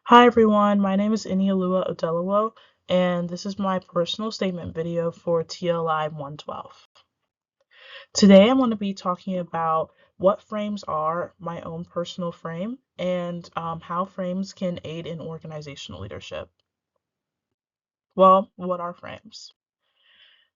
Hi everyone, my name is Odelowo, and this is my personal statement video for TLI 112. Today I'm going to be talking about what frames are, my own personal frame, and how frames can aid in organizational leadership. Well, what are frames?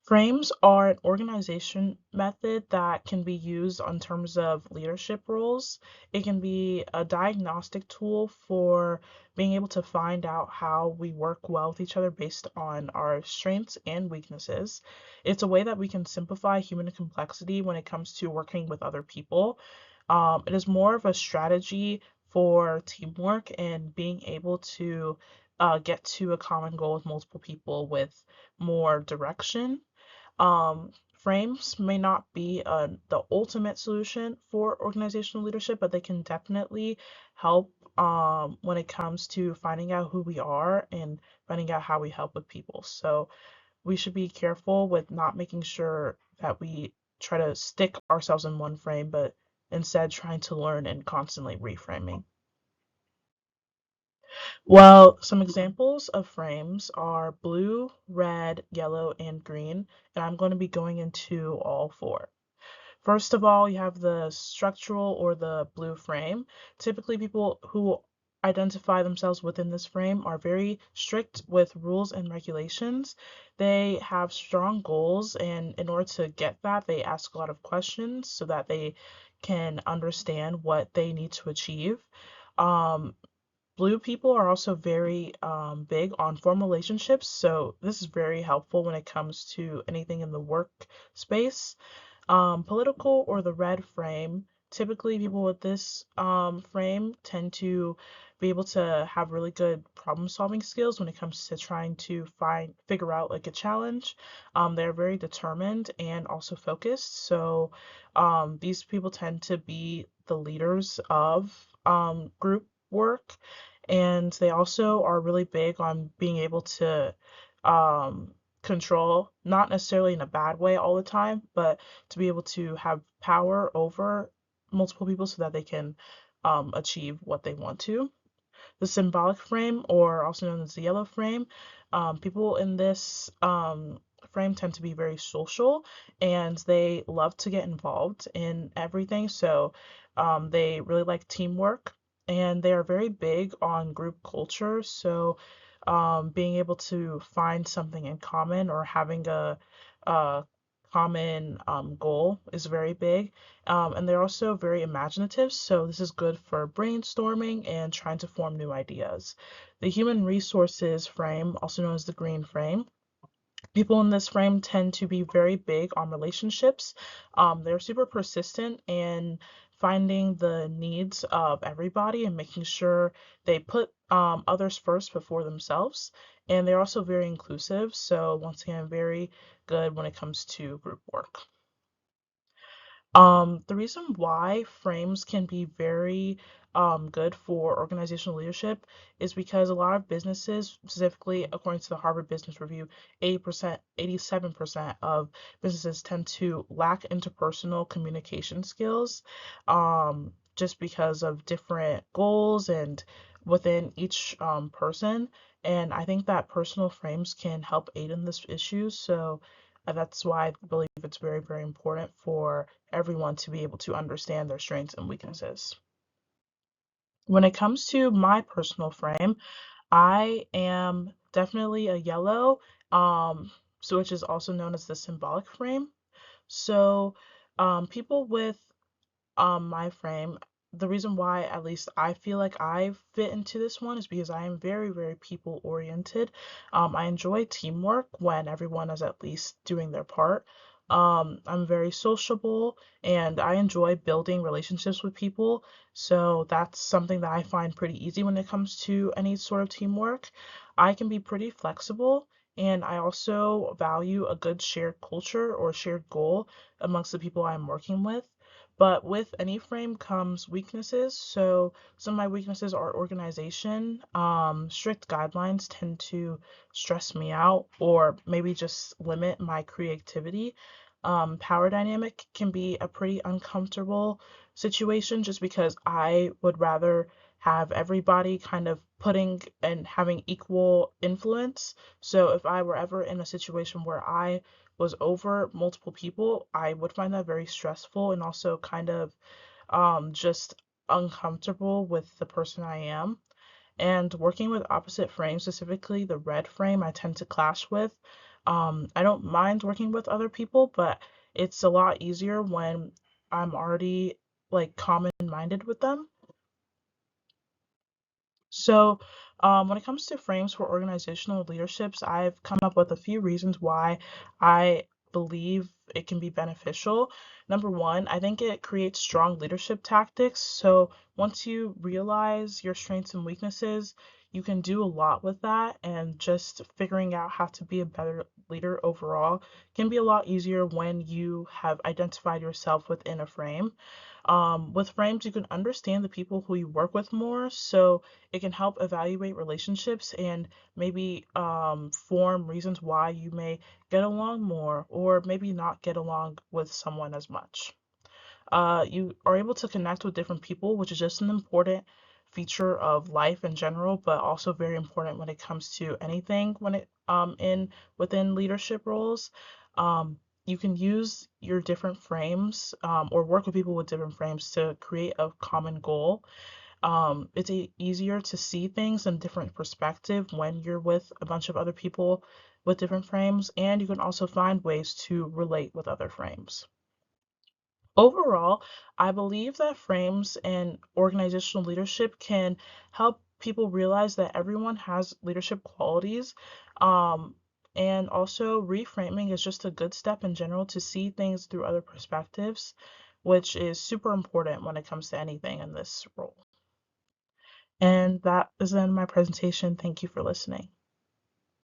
Frames are an organization method that can be used in terms of leadership roles. It can be a diagnostic tool for being able to find out how we work well with each other based on our strengths and weaknesses. It's a way that we can simplify human complexity when it comes to working with other people. It is more of a strategy for teamwork and being able to get to a common goal with multiple people with more direction. Frames may not be the ultimate solution for organizational leadership, but they can definitely help when it comes to finding out who we are and finding out how we help with people. So we should be careful with not making sure that we try to stick ourselves in one frame, but instead trying to learn and constantly reframing. Well, some examples of frames are blue, red, yellow, and green, and I'm going to be going into all four. First of all, you have the structural or the blue frame. Typically, people who identify themselves within this frame are very strict with rules and regulations. They have strong goals, and in order to get that, they ask a lot of questions so that they can understand what they need to achieve. Um, Blue people are also very big on formal relationships, so this is very helpful when it comes to anything in the workspace. Political or the red frame, typically people with this frame tend to be able to have really good problem solving skills when it comes to trying to figure out like a challenge. They're very determined and also focused. So these people tend to be the leaders of group work, and they also are really big on being able to control, not necessarily in a bad way all the time, but to be able to have power over multiple people so that they can achieve what they want to. The symbolic frame, or also known as the yellow frame, people in this frame tend to be very social and they love to get involved in everything. So they really like teamwork and they are very big on group culture. So being able to find something in common or having a common goal is very big. And they're also very imaginative, so this is good for brainstorming and trying to form new ideas. The human resources frame, also known as the green frame, people in this frame tend to be very big on relationships. They're super persistent in finding the needs of everybody and making sure they put others first before themselves. And they're also very inclusive, so once again, very good when it comes to group work. The reason why frames can be very good for organizational leadership is because a lot of businesses, specifically according to the Harvard Business Review, 80%, 87% of businesses tend to lack interpersonal communication skills, just because of different goals and within each person. And I think that personal frames can help aid in this issue. So that's why I believe it's very, very important for everyone to be able to understand their strengths and weaknesses. When it comes to my personal frame, I am definitely a yellow, so which is also known as the symbolic frame. So, people with my frame, the reason why at least I feel like I fit into this one is because I am very, very people oriented. I enjoy teamwork when everyone is at least doing their part. I'm very sociable and I enjoy building relationships with people. So that's something that I find pretty easy when it comes to any sort of teamwork. I can be pretty flexible and I also value a good shared culture or shared goal amongst the people I'm working with. But with any frame comes weaknesses. So some of my weaknesses are organization. Strict guidelines tend to stress me out or maybe just limit my creativity. Power dynamic can be a pretty uncomfortable situation just because I would rather have everybody kind of putting and having equal influence. So if I were ever in a situation where I was over multiple people, I would find that very stressful and also kind of just uncomfortable with the person I am. And working with opposite frames, specifically the red frame, I tend to clash with. I don't mind working with other people, but it's a lot easier when I'm already like common-minded with them. So, when it comes to frames for organizational leaderships, I've come up with a few reasons why I believe it can be beneficial. Number one, I think it creates strong leadership tactics. So, once you realize your strengths and weaknesses, you can do a lot with that, and just figuring out how to be a better leader overall can be a lot easier when you have identified yourself within a frame. With frames, you can understand the people who you work with more, so it can help evaluate relationships and maybe form reasons why you may get along more or maybe not get along with someone as much. You are able to connect with different people, which is just an important feature of life in general, but also very important when it comes to anything when it in within leadership roles. Um, you can use your different frames or work with people with different frames to create a common goal. It's easier to see things in different perspective when you're with a bunch of other people with different frames, and you can also find ways to relate with other frames. Overall, I believe that frames and organizational leadership can help people realize that everyone has leadership qualities. Um, and also, reframing is just a good step in general to see things through other perspectives, which is super important when it comes to anything in this role. And that is the end of my presentation. Thank you for listening.